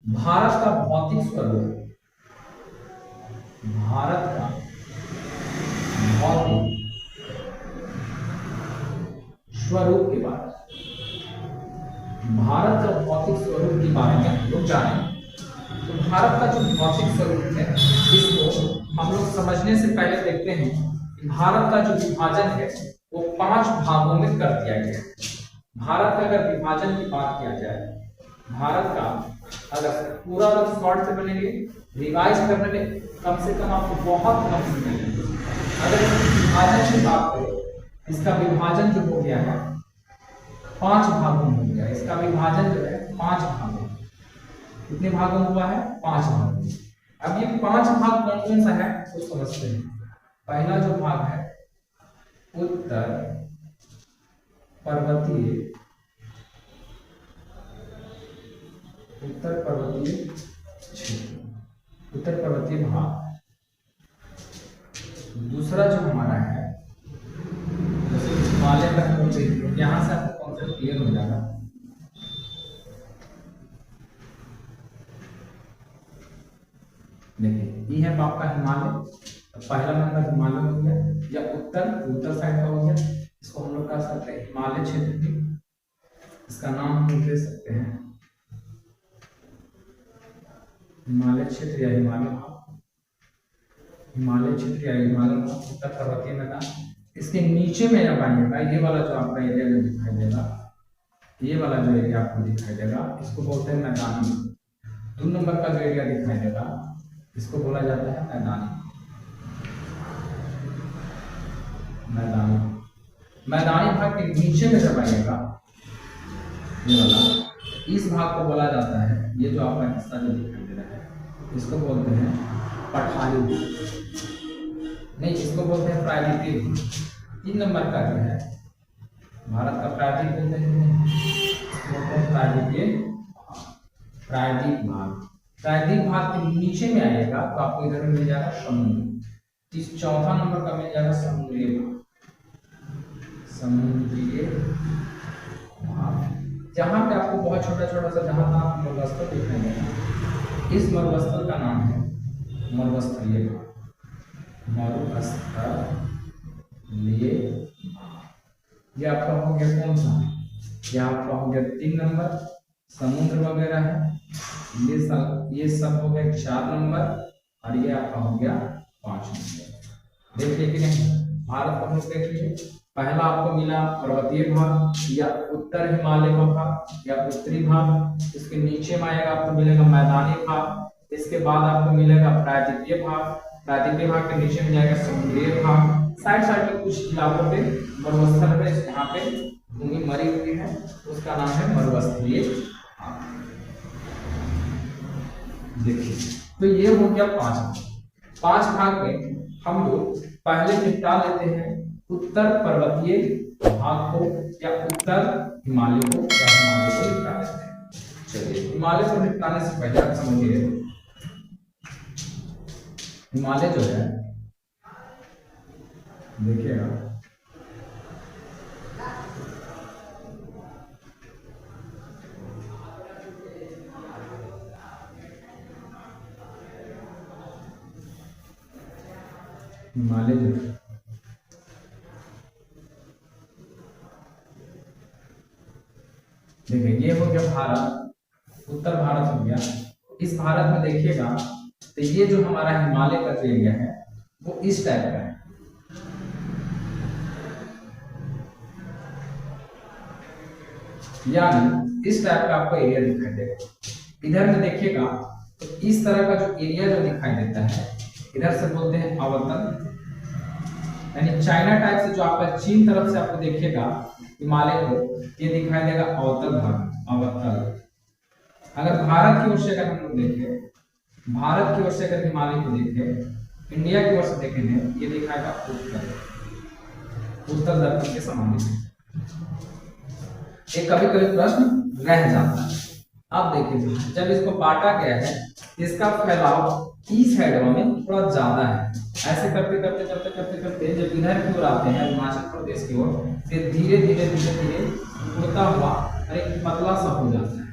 भारत का भौतिक स्वरूप, भारत का भौतिक स्वरूप के बारे में, भारत का भौतिक स्वरूप के बारे में हम लोग जानेंगे। तो भारत का जो भौतिक स्वरूप है इसको हम लोग समझने से पहले देखते हैं कि भारत का जो विभाजन है वो 5 भागों में कर दिया गया है। भारत का अगर विभाजन की बात किया जाए, भारत का अगर पूरा शॉर्ट से बनेंगे, रिवाइज करने में कम से कम आपको बहुत कम समय लगेगा। अगर इसकी विभाजन की बात करें, इसका विभाजन जो हो गया है 5 भागों में हो गया। इसका विभाजन जो है 5 भागों में, कितने भागों में हुआ है? 5 भागों में। अब ये 5 भाग कौन कौन सा है वो समझते हैं। पहला जो भाग है उत्तर पर्वतीय क्षेत्र, उत्तर पर्वतीय भाग। दूसरा जो हमारा है जैसे हिमालय का हम लोग, यहां से आपको कॉन्सेप्ट क्लियर हो जाएगा। देखिए ये है आपका हिमालय, पहला नंबर हिमालय हो गया, या उत्तर साइड का हो गया। इसको हम लोग कह सकते हैं हिमालय क्षेत्र भी, इसका नाम हम दे सकते हैं हिमालय क्षेत्र या हिमालय भाग, हिमालय क्षेत्र या हिमालय भाग, उत्तर पर्वतीय मैदान। इसके नीचे में जब आइएगा, ये वाला जो आपका एरिया में दिखाई देगा, ये वाला जो एरिया आपको दिखाई देगा इसको बोलते हैं मैदानी। 2 नंबर का जो एरिया दिखाई देगा इसको बोला जाता है मैदानी। मैदानी भाग के नीचे में जब आइएगा, ये वाला, इस भाग को बोला जाता है, ये जो आपका हिस्सा जो दिखाई दे रहा है इसको बोलते हैं पठारी, नहीं इसको बोलते हैं प्रायद्वीपीय। 3 नंबर का जो है भारत का प्रायद्वीप बोलते हैं प्रायद्वीप भाग। प्रायद्वीप भाग के नीचे में आएगा तो आपको इधर मिल जाएगा समुद्र। चौथा नंबर का मिल जाएगा समुद्रीय भाग, जहां पे आपको बहुत छोटा छोटा सा जहां तक आपको मरुस्थल दिखाई देगा, इस मरुस्थल का नाम है मरुस्थलीय भाग। ये आपका हो गया कौन सा? ये आपका हो गया 3 नंबर, समुद्र वगैरह है, ये सब हो गया 4 नंबर, और ये आपका हो गया 5 नंबर। देख लीजिए कि नहीं, भारत का हम लोग देख लीजिए। पहला आपको मिला पर्वतीय भाग या उत्तर हिमालय का भाग या उत्तरी भाग। इसके नीचे में आएगा आपको मिलेगा मैदानी भाग। इसके बाद आपको मिलेगा प्रायद्वीपीय भाग। प्रायद्वीपीय भाग के नीचे में जाएगा समुद्रीय भाग। साइड में कुछ इलाकों पे मरुस्थल पे, यहाँ पे भूमि मरी हुई है, उसका नाम है मरुस्थलीय भाग। देखिए तो ये हो गया 5 भाग में हम लोग पहले निपटा लेते हैं उत्तर पर्वतीय भाग को या उत्तर हिमालय को निपटा लेते हैं। चलिए हिमालय को निपटाने से पहले आप समझिए, हिमालय जो है देखिएगा, हिमालय जो है देखिए, ये हो गया भारत, उत्तर भारत हो गया। इस भारत में देखिएगा तो ये जो हमारा हिमालय का जो एरिया है वो इस टाइप का है, यानी इस टाइप का आपको एरिया दिखाई देगा। इधर में देखिएगा तो इस तरह का जो एरिया जो दिखाई देता है, इधर से बोलते हैं अवतल, यानी चाइना टाइप से जो आपका चीन तरफ से आपको देखिएगा हिमालय को, ये दिखाई देगा अवतल भाग, अवतल। अगर भारत की ओर से अगर हम लोग देखें, भारत की ओर से अगर हिमालय को देखें, इंडिया की ओर से देखेंगे, ये दिखाएगा उत्तर, उत्तर दक्षिण के समान। ये कभी कभी प्रश्न रह जाता है। अब देखिए जब इसको काटा गया है, इसका फैलाव ईस्ट साइड में थोड़ा ज्यादा है। ऐसे करते करते करते करते करते जब इधर की ओर आते हैं, हिमाचल प्रदेश की ओर, फिर धीरे धीरे धीरे धीरे उड़ता हुआ एक पतला सा हो जाता है।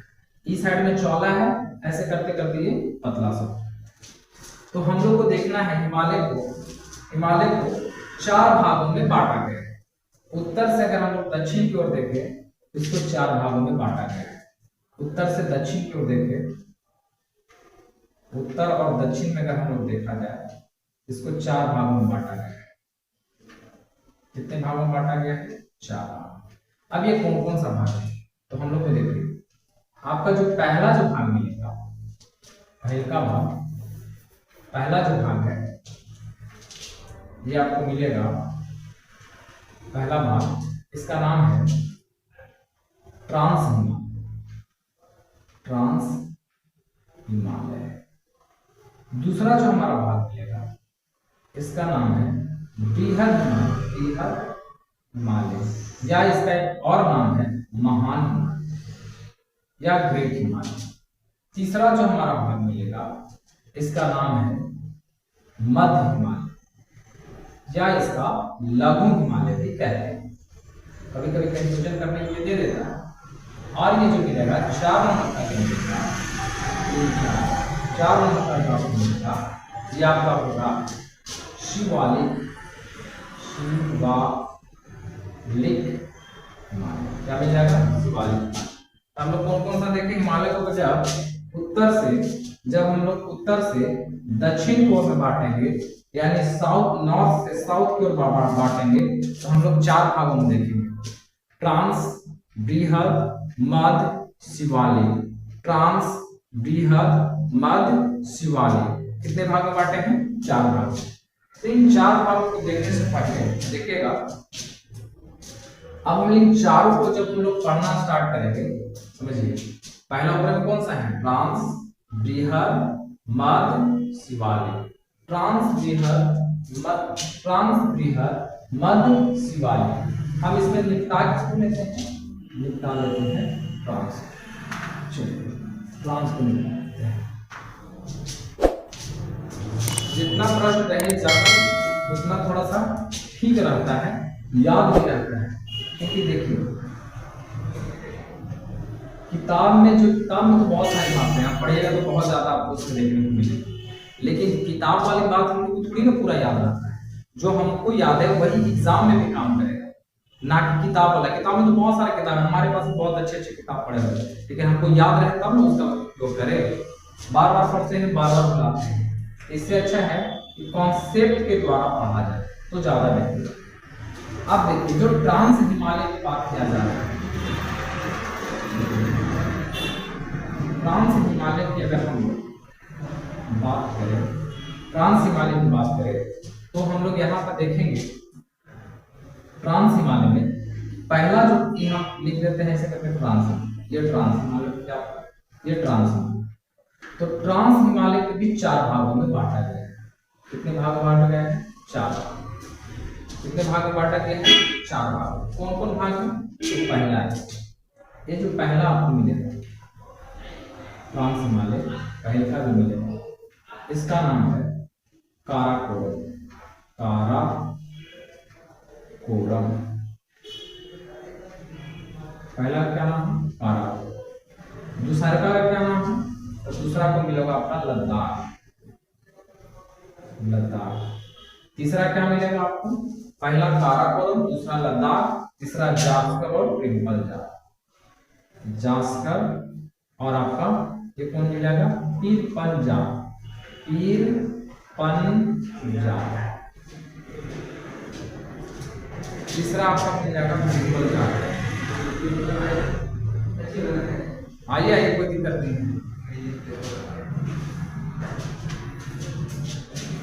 इस साइड में चौड़ा है ऐसे करते करते ये पतला सा। तो हम लोग को देखना है हिमालय को 4 भागों में बांटा गया है। उत्तर से अगर हम लोग दक्षिण की ओर देखें तो इसको 4 भागों में बांटा गया है। उत्तर से दक्षिण की ओर देखें, उत्तर और दक्षिण में अगर हम लोग देखा जाए इसको 4 भागों में बांटा गया है। कितने भागों में बांटा गया है? 4 भाग। अब ये कौन कौन सा भाग है तो हम लोग को देखिए, आपका जो पहला जो भाग मिलेगा, पहला जो भाग है ये आपको मिलेगा, पहला भाग, इसका नाम है ट्रांस हिमालय। दूसरा जो हमारा भाग मिलेगा इसका नाम है बृहद हिमालय, या इसका एक और नाम है महान हिमालय या ग्रेट हिमालय। तीसरा जो हमारा भाग मिलेगा इसका नाम है मध्य हिमालय, या इसका लघु हिमालय भी कहते हैं। कभी कभी कंफ्यूजन करने के लिए दे देता है। और ये जो मिलेगा 4 नंबर का मिलेगा, 4 नंबर का जो मिलेगा ये आपका होगा शिवालिक हिमालय। क्या मिल जाएगा? शिवालिक। हम लोग कौन कौन सा देखें हिमालय को? जब हम लोग उत्तर से दक्षिण की ओर में बांटेंगे, यानी नॉर्थ से साउथ की ओर बांटेंगे, तो हम लोग 4 भागों में देखेंगे, ट्रांस, बृहद, मध्य, शिवालिक। ट्रांस, बृहद, मध्य, शिवालिक। कितने भाग में बांटे हैं? 4 भाग। तो इन 4 भागों को देखने से पहले देखिएगा, अब हम इन चारों को जब हम लोग पढ़ना स्टार्ट करेंगे, समझिए, पहला ऊपर में कौन सा है? ट्रांस, बृहद, मध्य, शिवालिक। ट्रांस, बृहद, मध्य, शिवालिक। हम इसमें निपटा किसको लेते हैं? निपटा लेते हैं ट्रांस। चलिए ट्रांस को निपटा लेते हैं। जितना प्रश्न रहे ज्यादा उतना थोड़ा सा ठीक रहता है, याद भी रहता है। क्योंकि देखिए किताब में तो बहुत सारी बातें हैं, आप पढ़िएगा तो बहुत ज्यादा आपको उसमें देखने को मिलेगी, लेकिन किताब वाली बात हम लोग को थोड़ी ना पूरा याद रहता है। जो हमको याद है वही एग्जाम में भी काम करेगा, ना कि किताब वाला। किताब में तो बहुत सारे किताब है, हमारे पास बहुत अच्छे अच्छे किताब पढ़े हुए हैं, लेकिन हमको याद रहता है ना उसका उपयोग करें। बार बार पढ़ते हैं, बार बार बुलाते हैं। इससे अच्छा है कि कॉन्सेप्ट के द्वारा पढ़ा जाए तो ज्यादा बेहतर है। अब देखिए जो ट्रांस हिमालय की बात किया जा रहा है, ट्रांस हिमालय की अगर हम बात करें, ट्रांस हिमालय की बात करें तो हम लोग यहाँ पर देखेंगे ट्रांस हिमालय में पहला जो यहाँ लिख देते हैं ऐसे करके ट्रांस, ये ट्रांस हिमालय क्या होता है? ये ट्रांस हिमालय। तो ट्रांस हिमालय के भी 4 भागों में बांटा गया है। कितने भाग में बांटा गया है? 4 भाग। कितने भाग में बांटा गया है? 4 भाग। कौन कौन भाग है? तो पहला है, ये जो पहला आपको मिलेगा ट्रांस हिमालय, पहला जो मिलेगा इसका नाम है काराकोरम। पहला क्या नाम है? काराकोरम। दूसरा का क्या नाम है? तो दूसरा को मिलेगा आपका लद्दाख। तीसरा क्या मिलेगा आपको? पहला काराकोरम, दूसरा लद्दाख, तीसरा जास्कर और ट्रिम्पल जास्कर, और आपका ये कौन मिलेगा? पीर पंजाब। तीसरा आपका मिल जाएगा ट्रिम्पल जास्कर। आइए कोई दिक्कत नहीं है।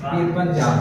पीर पंजाब